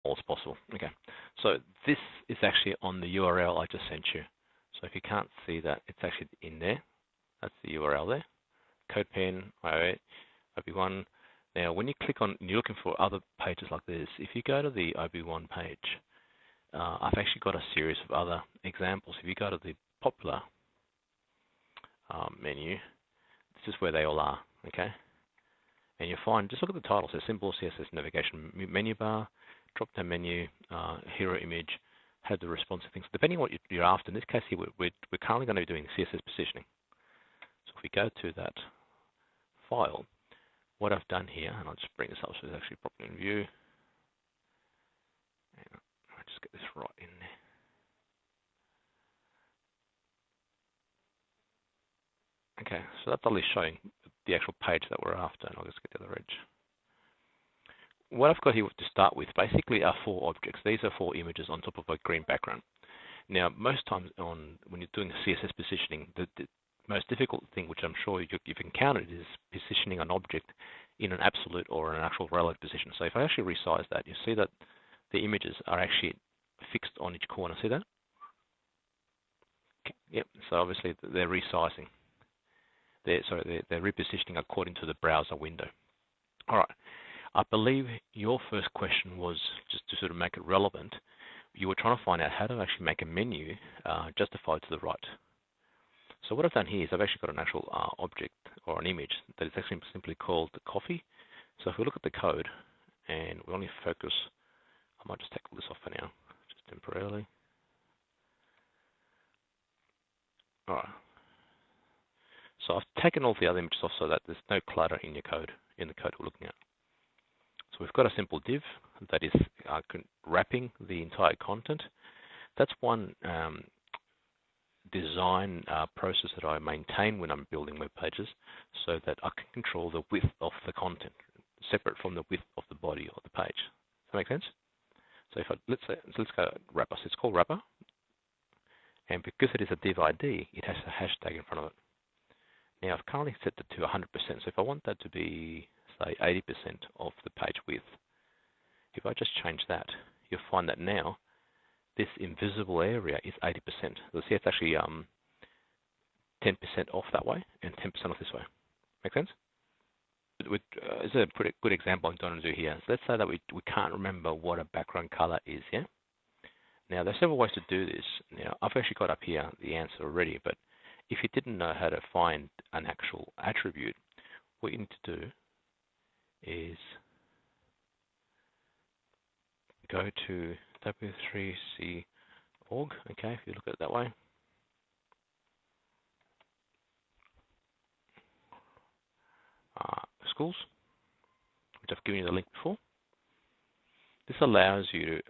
small as possible. Okay, so this is actually on the URL I just sent you. So if you can't see that, it's actually in there. That's the URL there. CodePen, I08, OB1. Now, when you click on, you're looking for other pages like this. If you go to the OB1 page, I've actually got a series of other examples. If you go to the popular menu, this is where they all are. Okay. And you'll find, just look at the title, so simple CSS navigation menu bar, drop-down menu, hero image, have the responsive things. Depending on what you're after, in this case here, we're currently going to be doing CSS positioning. So if we go to that file, what I've done here, and I'll just bring this up so it's actually properly in view. And I'll just get this right in there. Okay, so that's only showing the actual page that we're after, and I'll just get the other edge. What I've got here to start with basically are 4 objects. These are 4 images on top of a green background. Now, most times when you're doing CSS positioning, the most difficult thing, which I'm sure you've encountered, is positioning an object in an absolute or an actual relative position. So if I actually resize that, you see that the images are actually fixed on each corner. See that? Okay. Yep. So obviously they're resizing. They're repositioning according to the browser window. All right. I believe your first question was, just to sort of make it relevant, you were trying to find out how to actually make a menu justified to the right. So what I've done here is I've actually got an actual object or an image that is actually simply called the coffee. So if we look at the code and we only focus, I might just take all this off for now, just temporarily. All right. So I've taken all the other images off so that there's no clutter in your code, in the code we're looking at. So we've got a simple div that is wrapping the entire content. That's one design process that I maintain when I'm building web pages, so that I can control the width of the content separate from the width of the body of the page. Does that make sense? So if let's go wrapper. So it's called wrapper, and because it is a div ID, it has a hashtag in front of it. Now I've currently set it to 100%. So if I want that to be, say, 80% of the page width, if I just change that, you'll find that now this invisible area is 80%. You'll see it's actually 10% off that way and 10% off this way. Make sense? It's a pretty good example I'm going to do here. So let's say that we can't remember what a background color is, yeah? Now, there's several ways to do this. Now, I've actually got up here the answer already, but if you didn't know how to find an actual attribute, what you need to do is go to w3c.org, okay, if you look at it that way. Schools, which I've given you the link before. This allows you to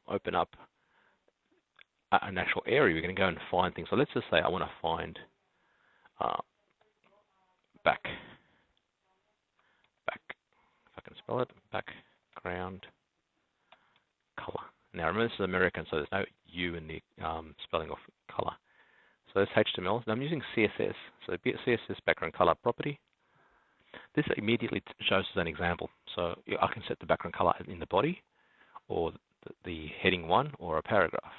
open up an actual area. You're going to go and find things. So let's just say I want to find if I can spell it, background color. Now remember, this is American, so there's no U in the spelling of color. So that's HTML. Now I'm using CSS. So CSS background color property. This immediately shows us an example. So I can set the background color in the body, or the heading 1, or a paragraph.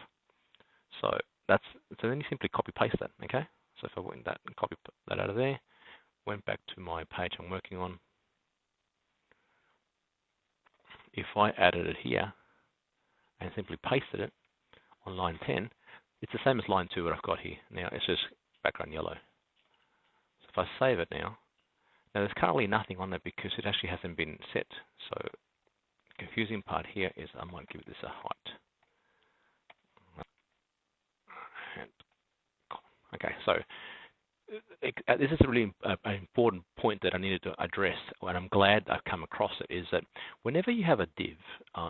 So then you simply copy paste that. Okay. So if I went that and copy that out of there, went back to my page I'm working on. If I added it here and simply pasted it on line 10, it's the same as line 2 what I've got here. Now it's just background yellow. So if I save it now there's currently nothing on there because it actually hasn't been set. So the confusing part here is I might give this a height. Okay, so this is a really important point that I needed to address, and I'm glad I've come across it, is that whenever you have a div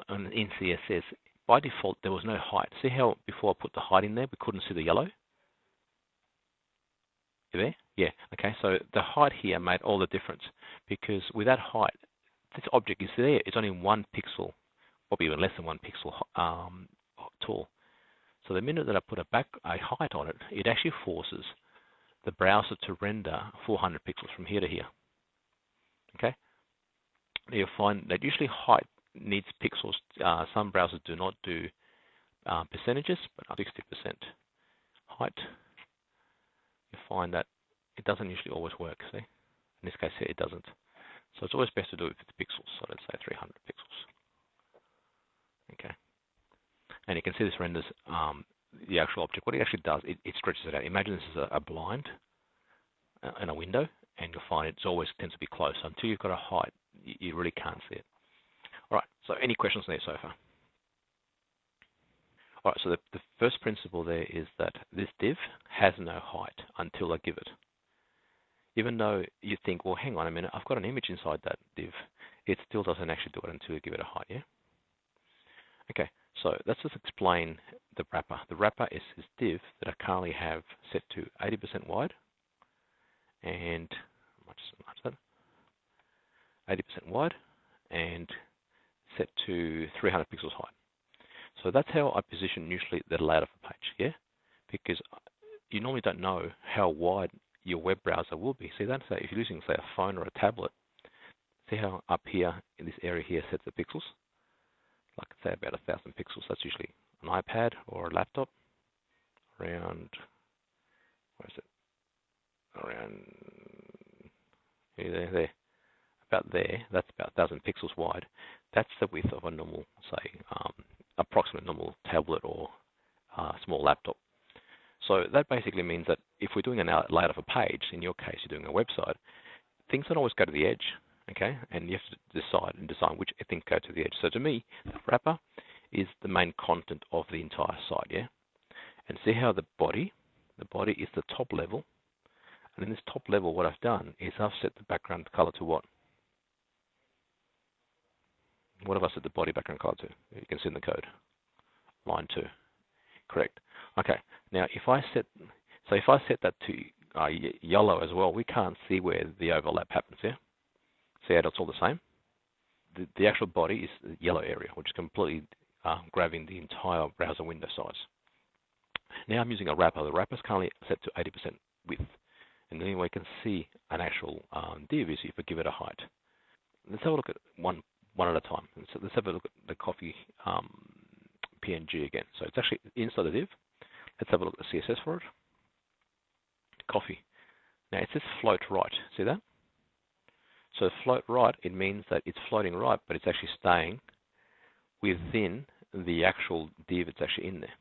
in CSS, by default there was no height. See how before I put the height in there, we couldn't see the yellow? You there? Yeah, okay, so the height here made all the difference, because with that height, this object is there, it's only 1 pixel, probably even less than 1 pixel tall. So the minute that I put a height on it, it actually forces the browser to render 400 pixels from here to here. Okay? You'll find that usually height needs pixels. Some browsers do not do percentages, but 60% height, you find that it doesn't usually always work. See, in this case here, it doesn't. So it's always best to do it with pixels. So let's say 300 pixels. Okay, and you can see this renders the actual object. What it actually does, it stretches it out. Imagine this is a blind in a window, and you'll find it always tends to be close. So until you've got a height, you really can't see it. All right, so any questions there so far? All right, so the first principle there is that this div has no height until I give it. Even though you think, well, hang on a minute, I've got an image inside that div, it still doesn't actually do it until you give it a height, yeah? Okay, so let's just explain the wrapper. The wrapper is this div that I currently have set to 80% wide and how much is that? 80% wide and set to 300 pixels height. So that's how I position usually the layout of a page, yeah? Because you normally don't know how wide your web browser will be. See that? So if you're using, say, a phone or a tablet, see how up here in this area here sets the pixels? Like, say, about 1,000 pixels. That's usually an iPad or a laptop. Around, where is it? Around there. About there. That's about 1,000 pixels wide. That's the width of a normal, say, approximate normal tablet or small laptop. So that basically means that if we're doing a layout of a page, in your case, you're doing a website, things don't always go to the edge, okay? And you have to decide which things go to the edge. So to me, the wrapper is the main content of the entire site, yeah? And see how the body is the top level. And in this top level, what I've done is I've set the background color to what? What have I set the body background color to? You can see in the code. Line 2. Correct. Okay. Now, if I set that to yellow as well, we can't see where the overlap happens here. See how it's all the same? The actual body is the yellow area, which is completely grabbing the entire browser window size. Now I'm using a wrapper. The wrapper is currently set to 80% width. And the only way you can see an actual div is if I give it a height. Let's have a look at one at a time. So let's have a look at the coffee PNG again. So it's actually inside the div. Let's have a look at the CSS for it. Coffee. Now it says float right. See that? So float right, it means that it's floating right, but it's actually staying within the actual div that's actually in there.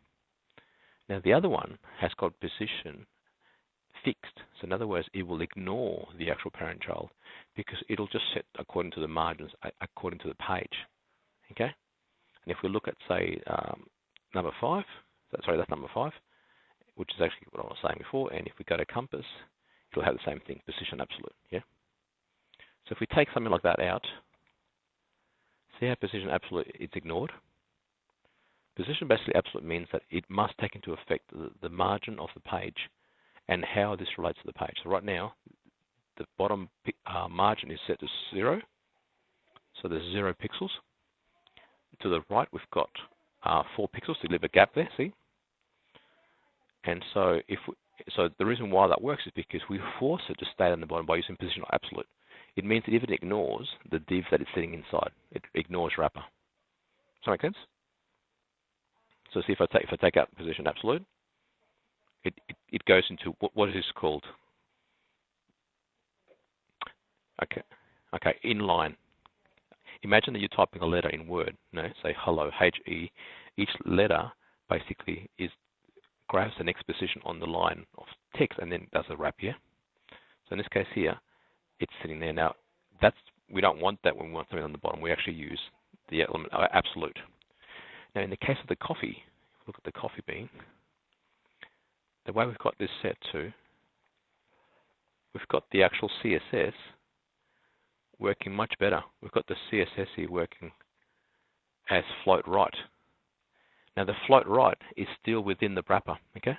Now the other one has got position fixed. So in other words, it will ignore the actual parent child because it'll just set according to the margins, according to the page. Okay? And if we look at, say, number 5, sorry, that's number 5, which is actually what I was saying before, and if we go to compass, it'll have the same thing, position absolute, yeah? So if we take something like that out, see how position absolute is ignored? Position basically absolute means that it must take into effect the margin of the page and how this relates to the page. So right now, the bottom margin is set to 0, so there's 0 pixels. To the right, we've got 4 pixels to leave a gap there, see? And so so the reason why that works is because we force it to stay on the bottom by using positional absolute. It means that if it ignores the div that it's sitting inside, it ignores wrapper. Does that make sense? So see if I take out position absolute, it goes into what is this called? Okay, inline. Imagine that you're typing a letter in Word, say hello, H-E. Each letter basically grabs the next position on the line of text and then does a wrap here. So in this case here, it's sitting there. Now, we don't want that when we want something on the bottom. We actually use the element absolute. Now, in the case of the coffee, look at the coffee bean. The way we've got this set to, we've got the actual CSS working much better. We've got the CSS here working as float right. Now the float right is still within the wrapper, okay?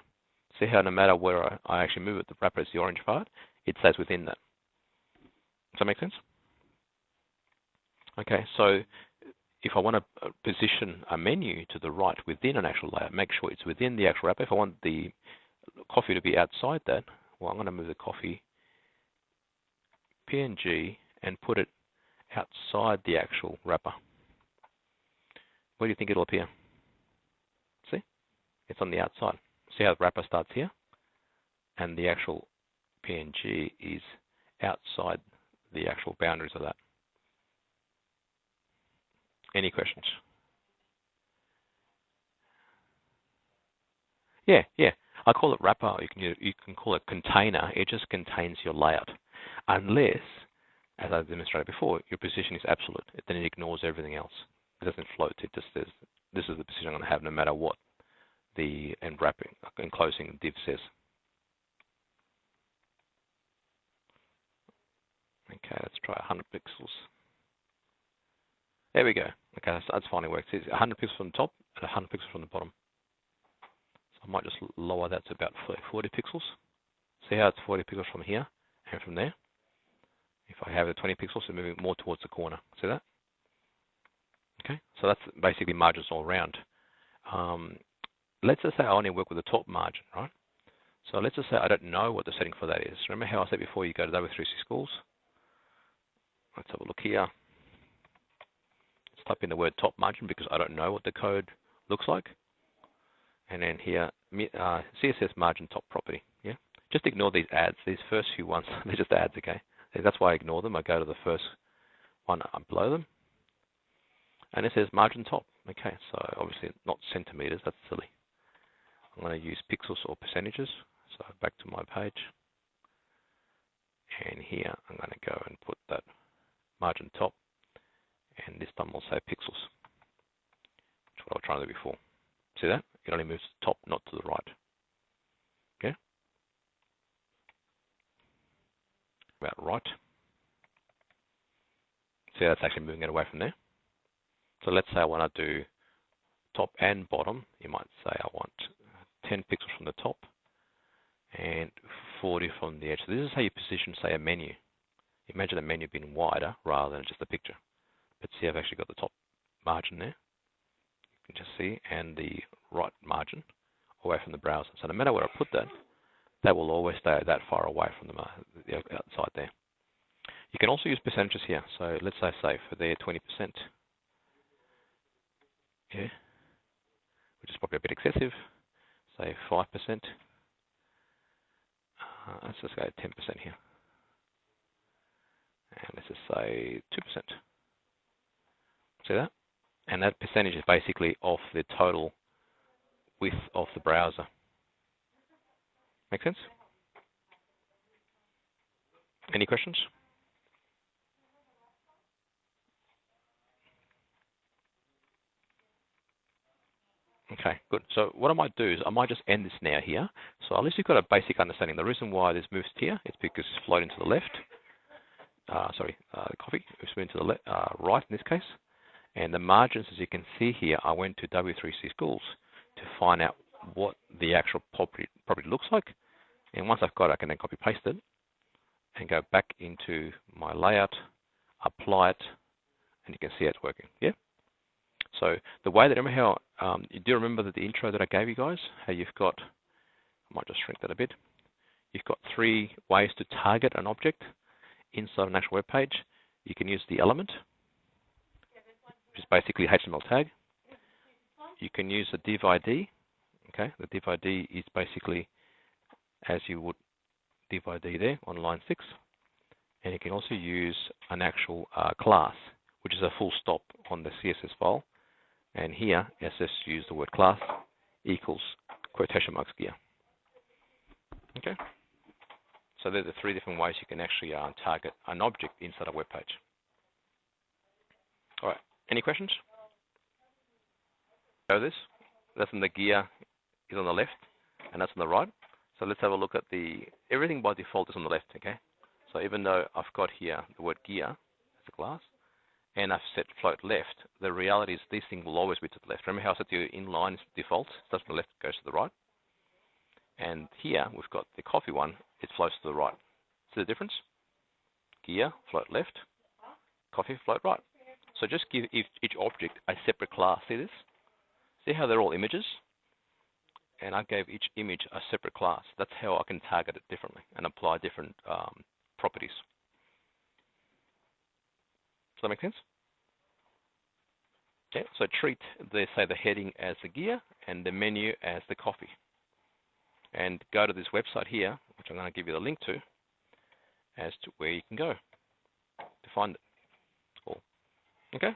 See how no matter where I actually move it, the wrapper is the orange part, it stays within that. Does that make sense? Okay, so if I want to position a menu to the right within an actual layout, make sure it's within the actual wrapper. If I want the coffee to be outside that, well, I'm going to move the coffee PNG and put it outside the actual wrapper. where do you think it'll appear? See? It's on the outside. See how the wrapper starts here? And the actual PNG is outside the actual boundaries of that. Any questions? Yeah. I call it wrapper. You can call it container. It just contains your layout, unless, as I demonstrated before, your position is absolute. Then it ignores everything else. It doesn't float. It just says, this is the position I'm going to have no matter what the enclosing div says. Okay, let's try 100 pixels. There we go. Okay, that's finally worked. It's 100 pixels from the top and 100 pixels from the bottom. So I might just lower that to about 40 pixels. See how it's 40 pixels from here and from there? If I have it 20 pixels, it's moving more towards the corner. See that? Okay, so that's basically margins all around. Let's just say I only work with the top margin, right? So let's just say I don't know what the setting for that is. Remember how I said before you go to W3C schools? Let's have a look here. Let's type in the word top margin because I don't know what the code looks like. And then here, CSS margin top property. Yeah, just ignore these ads. These first few ones, they're just ads, okay? That's why I ignore them. I go to the first one below them. And it says margin top. Okay, so obviously not centimeters. That's silly. I'm going to use pixels or percentages. So back to my page. And here I'm going to go and put that margin top. And this time I'll say pixels, which is what I was trying to do before. See that? It only moves to the top, not to the right. Okay? About right. See, that's actually moving it away from there. So let's say I want to do top and bottom. You might say I want 10 pixels from the top and 40 from the edge. So this is how you position, say, a menu. Imagine a menu being wider rather than just a picture. But see, I've actually got the top margin there. You can just see, and the right margin away from the browser. So no matter where I put that, that will always stay that far away from the outside there. You can also use percentages here. So let's say for there 20%. Yeah, which is probably a bit excessive. Say 5%. Let's just go 10% here. And let's just say 2%. See that? And that percentage is basically off the total width of the browser. Make sense? Any questions? Okay, good. So what I might do is I might just end this now here. So at least you've got a basic understanding. The reason why this moves here is because it's floating to the left. The coffee is moving to the right in this case. And the margins, as you can see here, I went to W3C schools to find out what the actual property looks like. And once I've got it, I can then copy paste it and go back into my layout, apply it, and you can see it's working. Yeah. So the way that, remember how, you do remember that the intro that I gave you guys, how you've got, I might just shrink that a bit. You've got 3 ways to target an object inside an actual web page. You can use the element, which is basically HTML tag. You can use a div ID. Okay, the div ID is basically as you would div ID there on line 6. And you can also use an actual class, which is a full stop on the CSS file. And here, let's just use the word class equals quotation marks gear. Okay. So there's the 3 different ways you can actually target an object inside a web page. All right. Any questions? So that's in the gear is on the left, and that's on the right. So let's have a look at everything by default is on the left. Okay. So even though I've got here the word gear as a class, and I've set float left, the reality is this thing will always be to the left. Remember how I said to you inline is default, starts from the left, goes to the right. And here we've got the coffee one, it floats to the right. See the difference? Gear, float left, coffee, float right. So just give each object a separate class. See this? See how they're all images? And I gave each image a separate class. That's how I can target it differently and apply different properties. Does that make sense? Okay, so treat the heading as the gear and the menu as the coffee. And go to this website here, which I'm going to give you the link to, as to where you can go to find it. Cool. Okay.